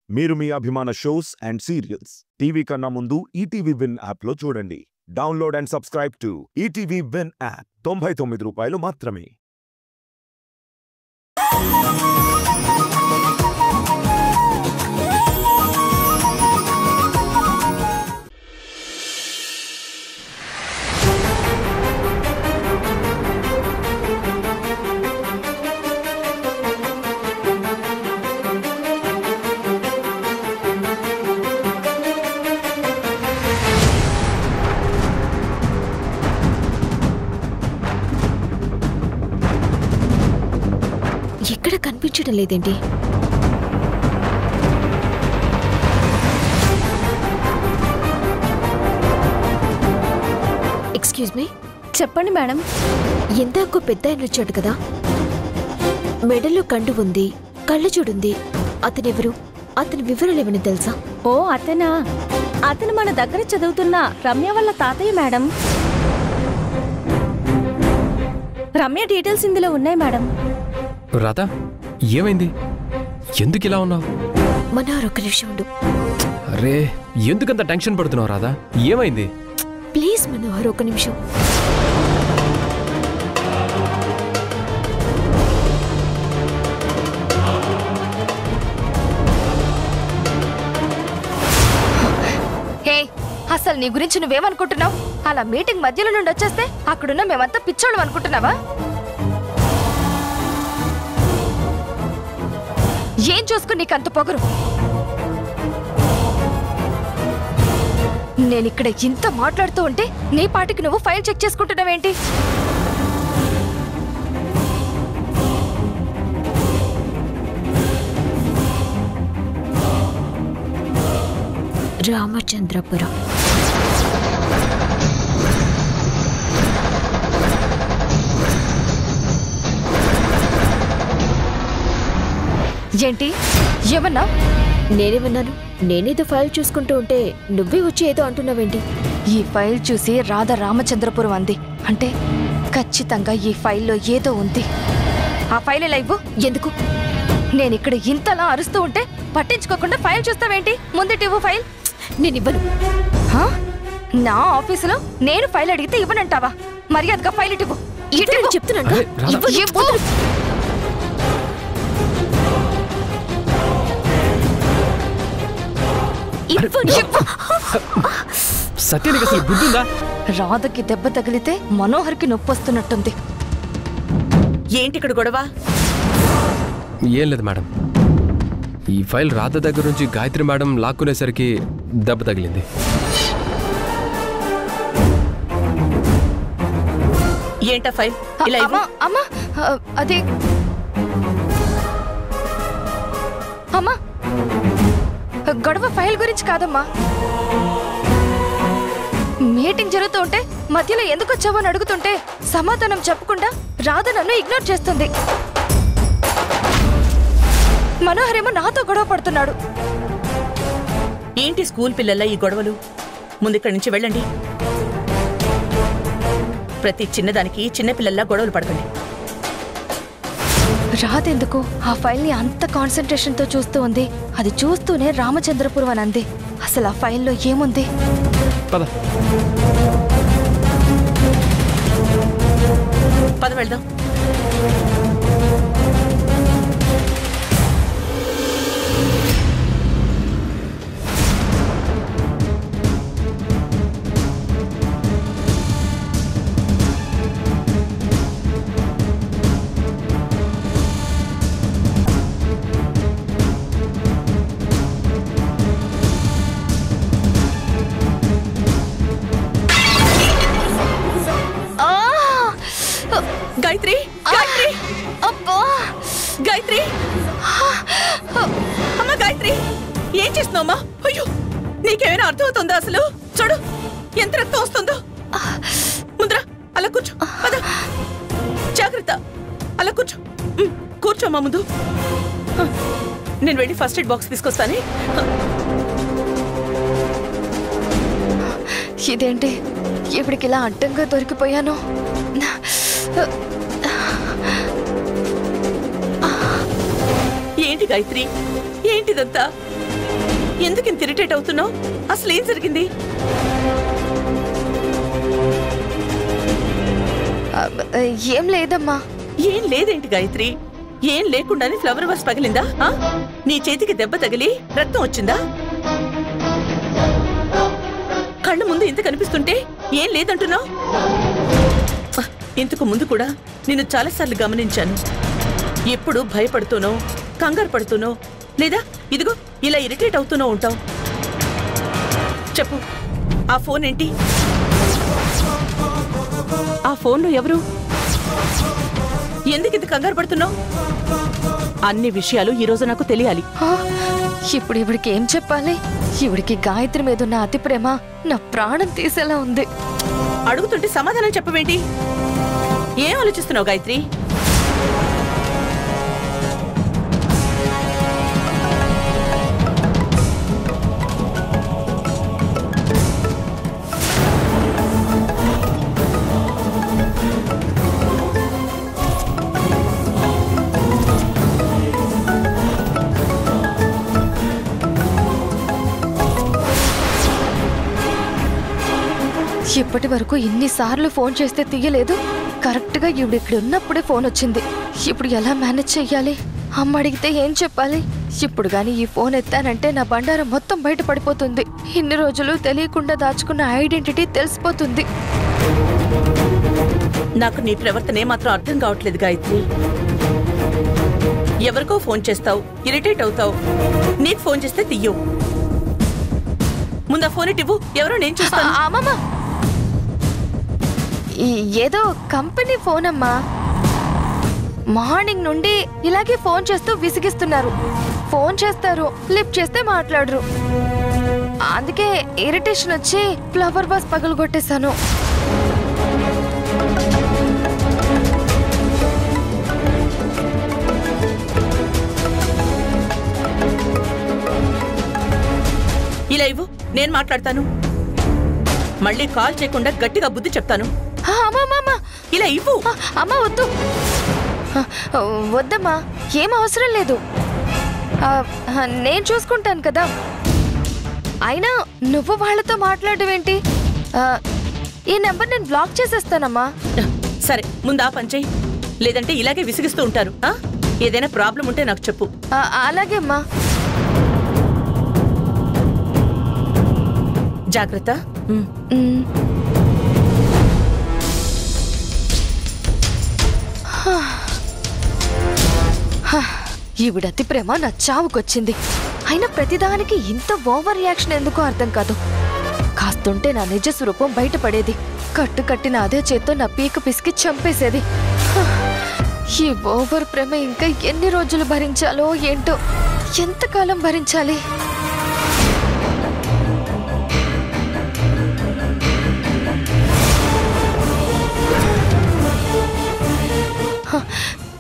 మీరు మీ అభిమాన shows and serials TV కన్నా ముందు ఈటీవీ విన్ యాప్లో చూడండి. Download and subscribe to ETV Win app. 99 రూపాయలు మాత్రమే. ఎక్కడ కనిపించడం లేదేంటి? Excuse me. చెప్పండి మేడం. ఎందాకో పెద్ద ఆయన వచ్చాడు కదా, మెడలో కండు ఉంది, కళ్ళు చూడుంది. అతనెవరు? అతని వివరాలు ఏమని తెలుసా? ఓ అతనా? అతను మన దగ్గర చదువుతున్న రమ్య వాళ్ళ తాతయ్య మేడం. రమ్య డీటెయిల్స్ ఇందులో ఉన్నాయి మేడం. రాధా, ఏమైంది? ఎందుకు ఇలా ఉన్నావు? మనోహర్, ఒక్క నిమిషం ఉండు. అరే, ఎందుకంత టెన్షన్ పడుతున్నావు రాధా? ఏమైంది? ప్లీజ్ మనోహర్, ఒక్క నిమిషం. హే, అసలు నీ గురించి నువ్వేమనుకుంటున్నావు? అలా మీటింగ్ మధ్యలో నుండి వచ్చేస్తే అక్కడున్న మేమంతా పిచ్చోళ్ళం అనుకుంటున్నావా? ఏం చూసుకుని నీకంత పొగరు? నేనిక్కడ ఇంత మాట్లాడుతూ ఉంటే నీ పాటికి నువ్వు ఫైల్ చెక్ చేసుకుంటున్నావేంటి? రామచంద్రపురం. ఏంటి? ఏమన్నా? నేనేమన్నాను? నేనేదో ఫైల్ చూసుకుంటూ ఉంటే నువ్వే వచ్చి ఏదో అంటున్నావేంటి? ఈ ఫైల్ చూసి రామచంద్రపురం అంది అంటే ఖచ్చితంగా ఈ ఫైల్లో ఏదో ఉంది. ఆ ఫైల్ ఎలా ఇవ్వు? ఎందుకు? నేనిక్కడ ఇంతలా అరుస్తూ ఉంటే పట్టించుకోకుండా ఫైల్ చూస్తావేంటి? ముందుటివ్వు ఫైల్. నేనివ్వను. నా ఆఫీసులో నేను ఫైల్ అడిగితే ఇవ్వనంటావా? మర్యాదగా ఫైల్ ఇవ్వు. చెప్తున్నాను. సత్యానికి అసలు బుద్ధిందా? రాధకి దెబ్బ తగిలితే మనోహర్కి నొప్పి వస్తున్నట్టుంది. ఏంటి ఇక్కడ గొడవ? ఏం లేదు మేడం, ఈ ఫైల్ రాధ దగ్గర నుంచి గాయత్రి మేడం లాక్కునేసరికి దెబ్బ తగిలింది. ఏంటా ఫైల్? అమ్మా, అది అమ్మా, గొడవ ఫైల్ గురించి కాదమ్మా. మీటింగ్ జరుగుతూ ఉంటే మధ్యలో ఎందుకు వచ్చావో అని అడుగుతుంటే సమాధానం చెప్పకుండా రాధ నన్ను ఇగ్నోర్ చేస్తుంది. మనోహర్ ఏమో నాతో గొడవ పడుతున్నాడు. ఏంటి స్కూల్ పిల్లల ఈ గొడవలు? ముందిక్కడి నుంచి వెళ్ళండి. ప్రతి చిన్నదానికి చిన్నపిల్లల్లా గొడవలు పడకండి. రాధ ఎందుకు ఆ ఫైల్ ని అంత కాన్సన్ట్రేషన్ తో చూస్తూ ఉంది? అది చూస్తూనే రామచంద్రపురం అని అంది. అసలు ఆ ఫైల్లో ఏముంది? పద వెళ్దాం. గాయత్రి, గాయత్రి, అబ్బా గాయత్రి, అమ్మ గాయత్రి, ఏం చేస్తున్నావమ్మా? అయ్యో, నీకేమైనా అర్థమవుతుందా? అసలు చూడు ఎంత రక్తం వస్తుందో. ముందరా అలా కూర్చో. పద, జాగ్రత్త. అలా కూర్చో. కూర్చోమ్మా ముందు. నేను వెళ్ళి ఫస్ట్ ఎయిడ్ బాక్స్ తీసుకొస్తానే. ఇదేంటి ఇప్పటికి ఇలా అడ్డంగా దొరికిపోయాను? ఏంటి గాయత్రి, ఏంటిదంతా? ఎందుకు ఇంత ఇరిటేట్ అవుతున్నావు? అసలు ఏం జరిగింది? ఏం లేదమ్మా. ఏం లేదేంటి గాయత్రి? ఏం లేకుండానే ఫ్లవర్ వాస్ పగిలిందా? నీ చేతికి దెబ్బ తగిలి రక్తం వచ్చిందా? కళ్ళు ముందు ఇంత కనిపిస్తుంటే ఏం లేదంటున్నావు? ఇంతకు ముందు కూడా నిన్ను చాలాసార్లు గమనించాను. ఎప్పుడు భయపడుతూనో, కంగారు పడుతూనో, లేదా ఇదిగో ఇలా ఇరిటేట్ అవుతూనో ఉంటావు. చెప్పు, ఆ ఫోన్ ఏంటి? ఆ ఫోన్లో ఎవరు? ఎందుకు ఇంత కంగారు పడుతున్నావు? అన్ని విషయాలు ఈరోజు నాకు తెలియాలి. ఇప్పుడు ఇవిడికి ఏం చెప్పాలి? ఇవిడికి గాయత్రి మీద ఉన్న అతి ప్రేమ నా ప్రాణం తీసేలా ఉంది. అడుగుతుంటే సమాధానం చెప్పవేంటి? ఏం ఆలోచిస్తున్నావు గాయత్రి? ఇప్పటి వరకు ఇన్నిసార్లు ఫోన్ చేస్తే తీయలేదు. కరెక్ట్ గా ఈవిడ ఇక్కడ ఉన్నప్పుడే ఫోన్ వచ్చింది. ఇప్పుడు ఎలా మేనేజ్ చెయ్యాలి? అమ్మ అడిగితే ఏం చెప్పాలి? ఇప్పుడు గాని ఈ ఫోన్ ఎత్తానంటే నా బండారం మొత్తం బయట పడిపోతుంది. ఇన్ని రోజులు తెలియకుండా దాచుకున్న ఐడెంటిటీ తెలిసిపోతుంది. నాకు నీ ప్రవర్తన ఏమాత్రం అర్థం కావట్లేదు గాయత్రి. ఎవరికో ఫోన్ చేస్తావు, ఇరిటేట్ అవుతావు. నీకు ఫోన్ చేస్తే తీయవు. ముందు ఆ ఫోన్ ఇవ్వు, ఎవరో నేను చూస్తాను. అమ్మమ్మ, ఏదో కంపెనీ ఫోన్ అమ్మా. మార్నింగ్ నుండి ఇలాగే ఫోన్ చేస్తూ విసిగిస్తున్నారు. ఫోన్ చేస్తారు, లిఫ్ట్ చేస్తే మాట్లాడరు. అందుకే ఇరిటేషన్ వచ్చి ఫ్లవర్ వాస్ పగలగొట్టేశాను. ఇలా ఇవ్వు, నేను మాట్లాడతాను. మళ్ళీ కాల్ చేయకుండా గట్టిగా బుద్ధి చెప్తాను. ఇలా ఇవ్వు. అమ్మా వద్దు, వద్దమ్మా, ఏం అవసరం లేదు. నేను చూసుకుంటాను కదా. అయినా నువ్వు వాళ్ళతో మాట్లాడడం ఏంటి? ఈ నెంబర్ నేను బ్లాక్ చేసేస్తానమ్మా. సరే, ముందు ఆ పని చెయ్యి. లేదంటే ఇలాగే విసిగిస్తూ ఉంటారు. ఏదైనా ప్రాబ్లం ఉంటే నాకు చెప్పు. అలాగే అమ్మా. జాగ్రత్త. ఈవిడతి ప్రేమ నా చావుకొచ్చింది. అయినా ప్రతిదానికి ఇంత ఓవర్ రియాక్షన్ ఎందుకో అర్థం కాదు. కాస్తుంటే నా నిజ స్వరూపం బయటపడేది. కట్టిన అదే చేత్తో నా పీక పిసికి చంపేసేది. ఈ ఓవర్ ప్రేమ ఇంకా ఎన్ని రోజులు భరించాలో ఏంటో. ఎంతకాలం భరించాలి?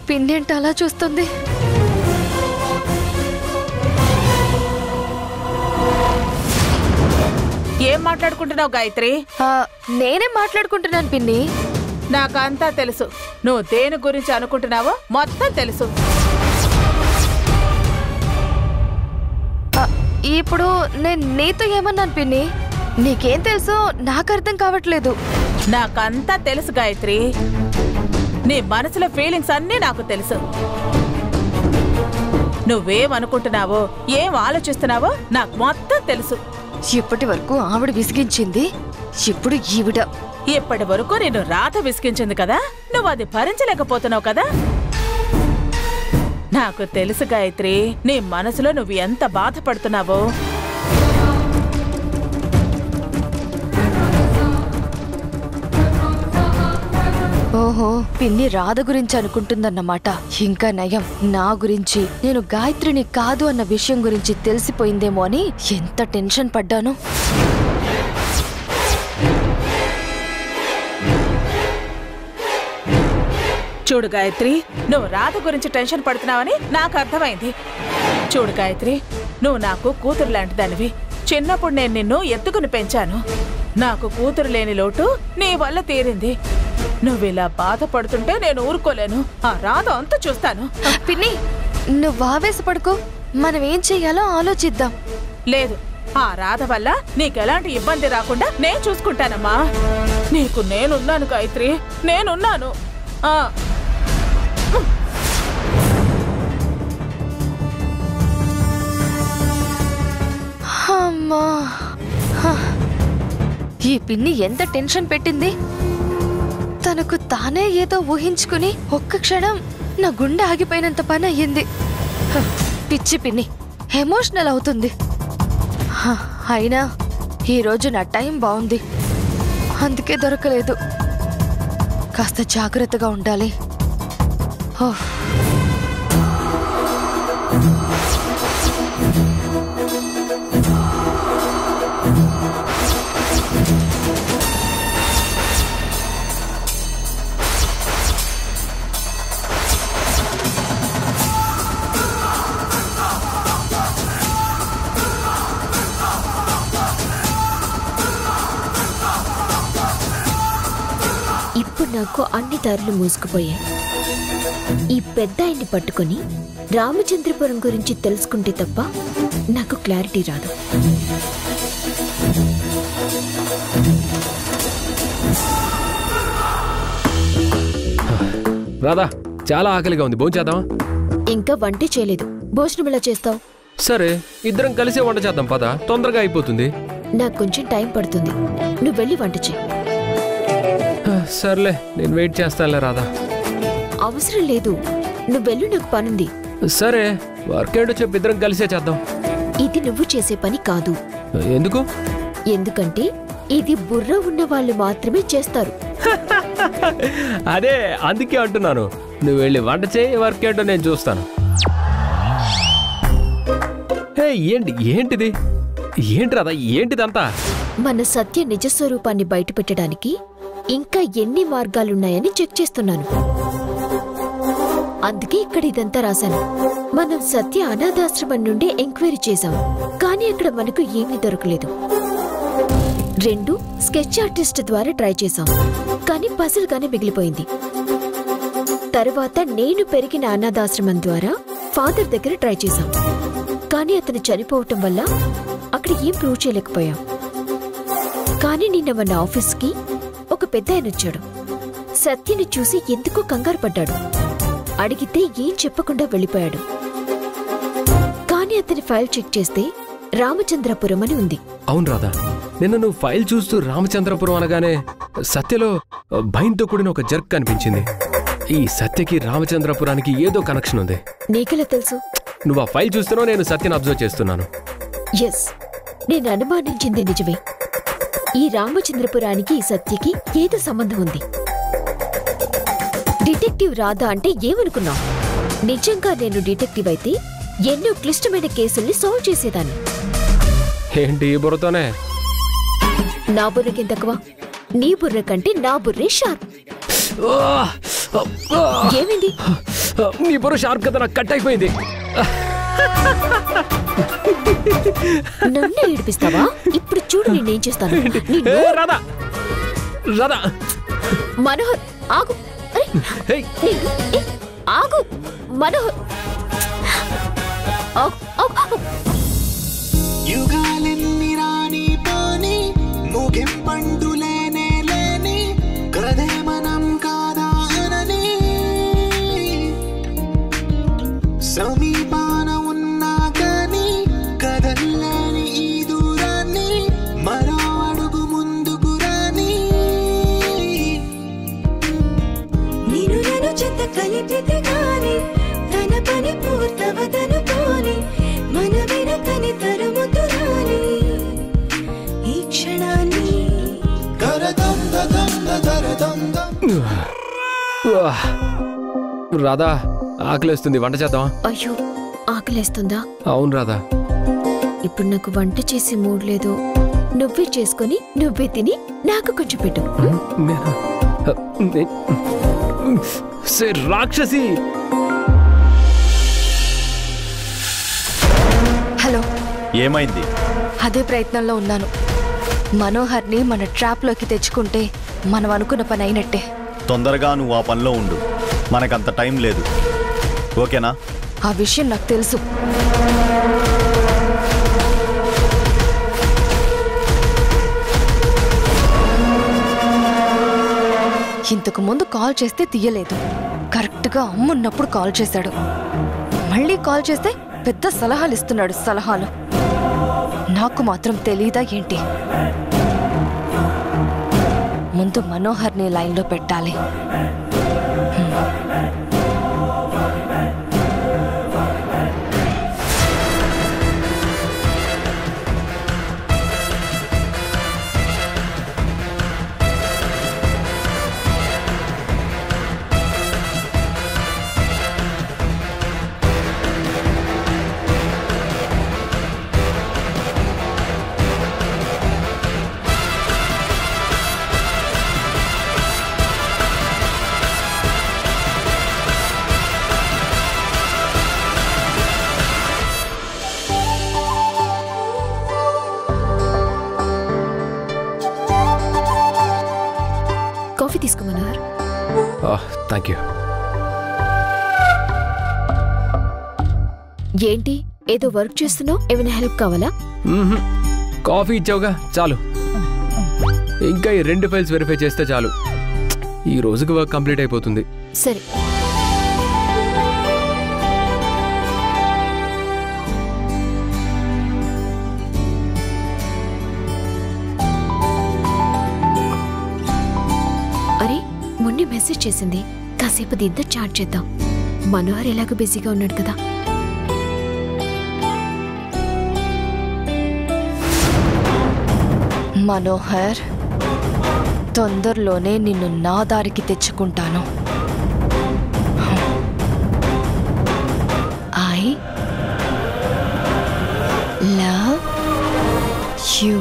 పిన్నేంటి అలా చూస్తుంది? ఏం మాట్లాడుకుంటున్నావు గాయత్రి? నేనే మాట్లాడుకుంటున్నాను పిన్ని. నాకంతా తెలుసు. నువ్వు దేని గురించి అనుకుంటున్నావో మొత్తం తెలుసు. ఇప్పుడు నేను నీతో ఏమన్నాను పిన్ని? నీకేం తెలుసో నాకు అర్థం కావట్లేదు. నాకంతా తెలుసు గాయత్రి. నీ మనసులో ఫీలింగ్స్ అన్నీ నాకు తెలుసు. నువ్వేమనుకుంటున్నావో, ఏం ఆలోచిస్తున్నావో నాకు మొత్తం తెలుసు. ఇప్పటి వరకు ఆవిడ విసిగించింది, ఇప్పుడు ఈవిడ. ఇప్పటి వరకు నేను రాత విసిగించింది కదా, నువ్వు అది భరించలేకపోతున్నావు కదా. నాకు తెలుసు గాయత్రి, నీ మనసులో నువ్వు ఎంత బాధపడుతున్నావో. ఓహో, పిన్ని రాధ గురించి అనుకుంటుందన్నమాట. ఇంకా నయం, నా గురించి, నేను గాయత్రిని కాదు అన్న విషయం గురించి తెలిసిపోయిందేమో అని ఎంత టెన్షన్ పడ్డాను. చూడు గాయత్రి, నువ్వు రాధ గురించి టెన్షన్ పడుతున్నావని నాకు అర్థమైంది. చూడు గాయత్రి, నువ్వు నాకు కూతురు లాంటి దానివి. చిన్నప్పుడు నేను నిన్ను ఎత్తుకుని పెంచాను. నాకు కూతురు లేని లోటు నీ వల్ల తీరింది. నువ్విలా బాధపడుతుంటే నేను ఊరుకోలేను. ఆ రాధ అంతా చూస్తాను. పిన్ని, నువ్వు ఆవేశపడుకో. మనం ఏం చెయ్యాలో ఆలోచిద్దాం. లేదు, ఆ రాధ వల్ల నీకెలాంటి ఇబ్బంది రాకుండా నేను చూసుకుంటానమ్మా. నీకు నేనున్నాను గాయత్రి, నేనున్నాను. అమ్మా, ఈ పిన్ని ఎంత టెన్షన్ పెట్టింది. తనకు తానే ఏదో ఊహించుకుని ఒక్క క్షణం నా గుండె ఆగిపోయినంత పని అయ్యింది. పిచ్చి పిన్ని ఎమోషనల్ అవుతుంది. అయినా ఈరోజు నా టైం బాగుంది, అందుకే దొరకలేదు. కాస్త జాగ్రత్తగా ఉండాలి. ఇప్పుడు నాకు అన్ని దారులు మూసుకుపోయాయి. ఈ పెద్ద ఆయన్ని పట్టుకొని రామచంద్రపురం గురించి తెలుసుకుంటే తప్ప నాకు క్లారిటీ రాదు. రాధా, చాలా ఆకలిగా ఉంది, భోంచేద్దాం. ఇంకా వంటే చేయలేదు, భోజనం ఎలా చేస్తావు? సరే, ఇద్దరం కలిసే వంట చేద్దాం పద, తొందరగా అయిపోతుంది. నాకు కొంచెం టైం పడుతుంది, నువ్వు వెళ్ళి వంట చేయి. సర్లే, నేను వెయిట్ చేస్తానులే రాధా. అవసరం లేదు, నువ్వు వెళ్ళు, నాకు పనుంది. సరే, వర్క్ ఏంటో చెప్పి ఇద్దరం కలిసే చేద్దాం. ఇది నువ్వు చేసే పని కాదు. ఎందుకు? ఎందుకంటే ఇది బుర్ర ఉన్న వాళ్ళు మాత్రమే చేస్తారు. అదే అందుకే అంటున్నాను, నువ్వు వెళ్ళి వంట చేయి, వర్క్ ఏంటో నేను చూస్తాను. ఏంటిది? ఏంటి రాధా, ఏంటిదంతా? మన సత్య నిజస్వరూపాన్ని బయటపెట్టడానికి ఇంకా ఎన్ని మార్గాలున్నాయని చెక్ చేస్తున్నాను. అందుకే ఇక్కడ ఇదంతా రాశాను. మనం సత్య అనాథాశ్రమం నుండి ఎంక్వైరీ చేశాం, కానీ అక్కడ మనకు ఏమీ దొరకలేదు. 2 స్కెచ్ ఆర్టిస్ట్ ద్వారా ట్రై చేశాం, కానీ పజిల్ గానే మిగిలిపోయింది. తర్వాత నేను పెరిగిన అనాథాశ్రమం ద్వారా ఫాదర్ దగ్గర ట్రై చేశాం, కానీ అతను చనిపోవటం వల్ల అక్కడ ఏం ప్రూవ్ చేయలేకపోయాం. కానీ నిన్న మన ఆఫీస్కి ఒక పెద్ద ఆయన వచ్చాడు. సత్యని చూసి ఎందుకో కంగారు పడ్డాడు. అడిగితే ఏం చెప్పకుండా వెళ్ళిపోయాడు. కానీ అతని ఫైల్ చెక్ చేస్తే రామచంద్రపురం అని ఉంది. అవును రాధా, నిన్న నువ్వు ఫైల్ చూస్తూ రామచంద్రపురం అనగానే సత్యలో భయంతో కూడిన ఒక జర్క్ కనిపించింది. ఈ సత్యకి రామచంద్రపురానికి ఏదో కనెక్షన్ ఉంది. నీకెలా తెలుసు? నువ్వు ఆ ఫైల్ చూస్తున్నావు, నేను సత్యని అబ్జర్వ్ చేస్తున్నాను. ఎస్, నేను అనుమానించింది నిజమే. ఈ రామచంద్రపురానికి ఈ సత్యకి ఏదో సంబంధం ఉంది. డిటెక్టివ్ రాధా అంటే ఏమనుకున్నావు? నిజంగా నేను డిటెక్టివ్ అయితే ఎన్నో క్లిష్టమైన కేసుల్ని సాల్వ్ చేసేదాన్ని. ఏంటి ఈ బుర్రతోనే? నా బుర్రకేం తక్కువ? నీ బుర్ర కంటే నా బుర్రే షార్ప్. ఏమైంది? నీ బుర్ర షార్ప్ కదా, నాకు కట్ అయిపోయింది. నన్ను ఏడిపిస్తావా? ఇప్పుడు చూడు నేనేం చేస్తాను. రాధా, రాధా, మనోహర్ ఆగు. ఆగు మనోహర్, యుగాలెన్ని రాని పోని ముగింపండులేనే లేని కదే మనం కాదా అనని సమీపాన ఉన్నా కానీ కదల్లేని ఈ దూరాన్ని మరో అడుగు ముందుకు రాని నిన్ను నన్ను చెత్త కలిపితే గాని తన పని పూర్తవదను పోని మన వెనకని తరుముతురాని ఈ క్షణాన్ని రాధా, ఆకలేస్తుంది, వంట చేద్దాం. అయ్యో, ఆకలేస్తుందా? అవును రాధా. ఇప్పుడు నాకు వంట చేసి మూడ్ లేదు. నువ్వే చేసుకుని నువ్వే తిని నాకు కొంచెం పెట్టు. రాక్షసి. హలో, ఏమైంది? అదే ప్రయత్నంలో ఉన్నాను. మనోహర్ని మన ట్రాప్లోకి తెచ్చుకుంటే మనం అనుకున్న పని అయినట్టే. తొందరగా నువ్వు ఆ పనిలో ఉండు, మనకంత టైం లేదు. ఓకేనా? ఆ విషయం నాకు తెలుసు. ఇంతకు ముందు కాల్ చేస్తే తీయలేదు. కరెక్ట్గా అమ్మున్నప్పుడు కాల్ చేశాడు. మళ్ళీ కాల్ చేస్తే పెద్ద సలహాలు ఇస్తున్నాడు. సలహాలు నాకు మాత్రం తెలీదా ఏంటి? ముందు మనోహర్ని లైన్లో పెట్టాలి. కాఫీ తీసుకో మనోహర్. Thank you. ఏంటి ఏదో వర్క్ చేస్తున్నావు? ఏమైనా హెల్ప్ కావాలా? కాఫీ ఇచ్చావుగా చాలు. ఇంకా ఈ 2 ఫైల్స్ వెరిఫై చేస్తే చాలు. ఈ రోజుకి వర్క్ కంప్లీట్ అయిపోతుంది. సరే. అరే మొన్నే మెసేజ్ చేసింది. కాసేపు దీంతో చాట్ చేద్దాం. మనోహర్ ఎలాగో బిజీగా ఉన్నాడు కదా. మనోహర్, తొందరలోనే నిన్ను నా దారికి తెచ్చుకుంటాను. I love you.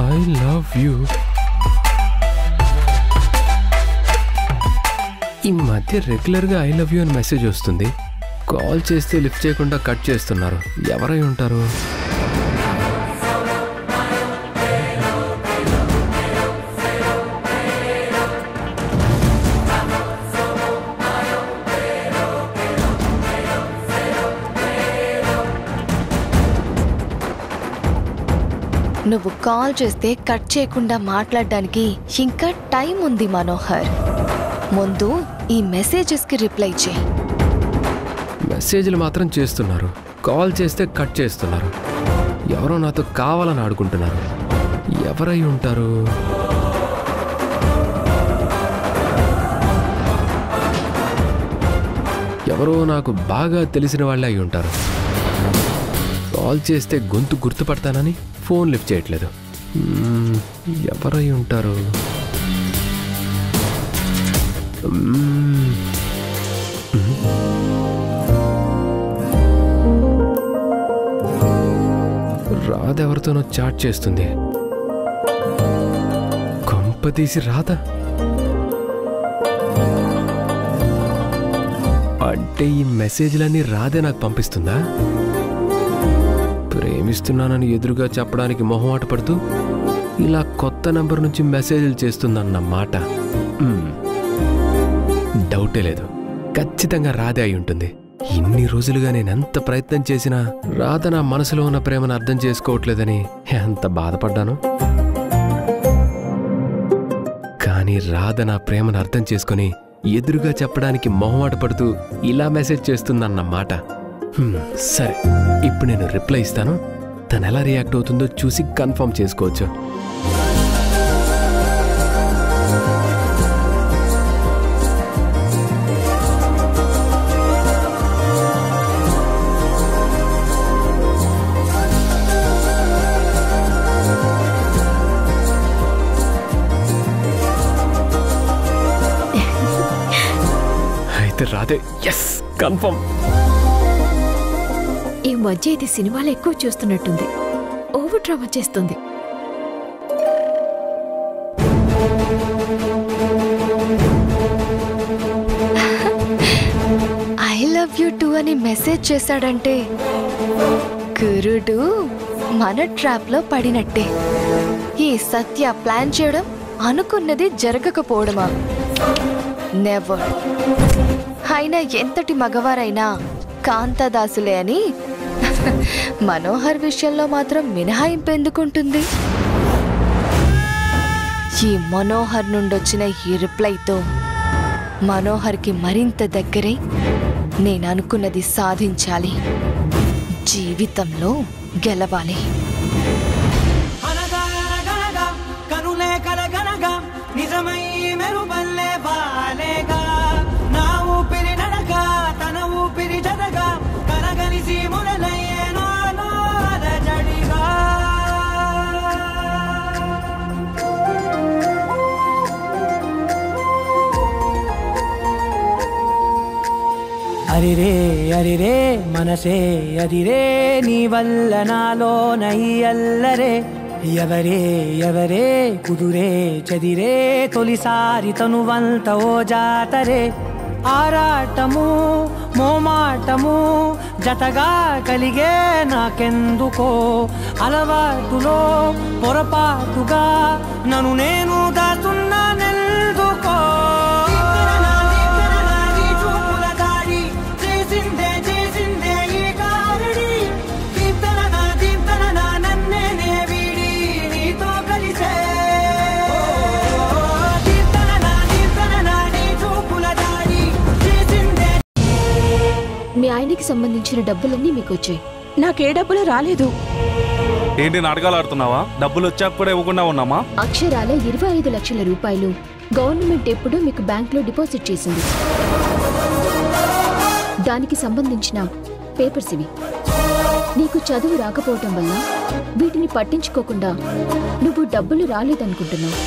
I love you. ఈ మధ్య రెగ్యులర్గా ఐ లవ్ యూ అని మెసేజ్ వస్తుంది. కాల్ చేస్తే లిఫ్ట్ చేయకుండా కట్ చేస్తున్నారు. ఎవరై ఉంటారు? నువ్వు కాల్ చేస్తే కట్ చేయకుండా మాట్లాడడానికి ఇంకా టైం ఉంది మనోహర్. ముందు ఈ మెసేజెస్కి రిప్లై చేయి. మెసేజ్లు మాత్రం చేస్తున్నారు, కాల్ చేస్తే కట్ చేస్తున్నారు. ఎవరో నాతో కావాలని ఆడుకుంటున్నారు. ఎవరై ఉంటారు? ఎవరో నాకు బాగా తెలిసిన వాళ్ళే అయి ఉంటారు. కాల్ చేస్తే గొంతు గుర్తుపడతానని ఫోన్ లిఫ్ట్ చేయట్లేదు. ఎవరై ఉంటారు? రాధ ఎవరితోనో చాట్ చేస్తుంది. కొంపతీసి రాధ అంటే ఈ మెసేజ్లన్నీ రాధే నాకు పంపిస్తుందా? ప్రేమిస్తున్నానని ఎదురుగా చెప్పడానికి మొహమాట పడుతూ ఇలా కొత్త నంబర్ నుంచి మెసేజ్లు చేస్తుందన్నమాట. డౌటే లేదు, ఖచ్చితంగా రాధే అయి ఉంటుంది. ఇన్ని రోజులుగా నేనెంత ప్రయత్నం చేసినా రాధ నా మనసులో ఉన్న ప్రేమను అర్థం చేసుకోవట్లేదని ఎంత బాధపడ్డాను. కానీ రాధ నా ప్రేమను అర్థం చేసుకుని ఎదురుగా చెప్పడానికి మొహమాట పడుతూ ఇలా మెసేజ్ చేస్తుందన్నమాట. సరే, ఇప్పుడు నేను రిప్లై ఇస్తాను. తను ఎలా రియాక్ట్ అవుతుందో చూసి కన్ఫర్మ్ చేసుకోవచ్చు. అయితే రాధే, ఎస్, కన్ఫర్మ్. ఈ మధ్య ఇది సినిమాలు ఎక్కువ చూస్తున్నట్టుంది. ఓవర్ డ్రామా చేస్తుంది. ఐ లవ్ యూ టూ అని మెసేజ్ చేశాడంటే గురుడు మన ట్రాప్ లో పడినట్టే. ఈ సత్య ప్లాన్ చేయడం, అనుకున్నది జరగకపోవడమా? నెవర్. అయినా ఎంతటి మగవారైనా కాంతదాసులే అని మనోహర్ విషయంలో మాత్రం మినహాయింపు ఎందుకుంటుంది? ఈ మనోహర్ నుండొచ్చిన ఈ రిప్లైతో మనోహర్కి మరింత దగ్గరై నేను అనుకున్నది సాధించాలి, జీవితంలో గెలవాలి. కనులే కలగనగా నిజమై మెరుపల్లే బాలేగా నా ఊపిరి నడక తన ఊపిరి జడగా కలగలిసి మొదలయ్యేనో అలజడిగా. అరిరే అరిరే మనసే అరిరే నీ వల్ల నాలో నై అల్లరే ఎవరే ఎవరే కుదురే చదిరే తొలిసారి తనువంత ఓ జాతరే ఆరాటము మోమాటము జతగా కలిగే నాకెందుకో అలవాటులో పొరపాటుగా నన్ను నేను దాస్తున్నానెందుకో. మీ ఆయనకి సంబంధించిన డబ్బులన్నీ మీకు వచ్చాయి. నాకే డబ్బులు రాలేదు. ఏంటి నాటకాలు ఆడుతున్నావా? డబ్బులు వచ్చాక కూడా ఇవ్వకుండా ఉన్నామా? అక్షరాల 25 లక్షల రూపాయలు గవర్నమెంట్ ఎప్పుడూ మీకు బ్యాంక్లో డిపాజిట్ చేసింది. దానికి సంబంధించిన పేపర్స్ ఇవి. నీకు చదువు రాకపోవటం వల్ల వీటిని పట్టించుకోకుండా నువ్వు డబ్బులు రాలేదనుకుంటున్నావు.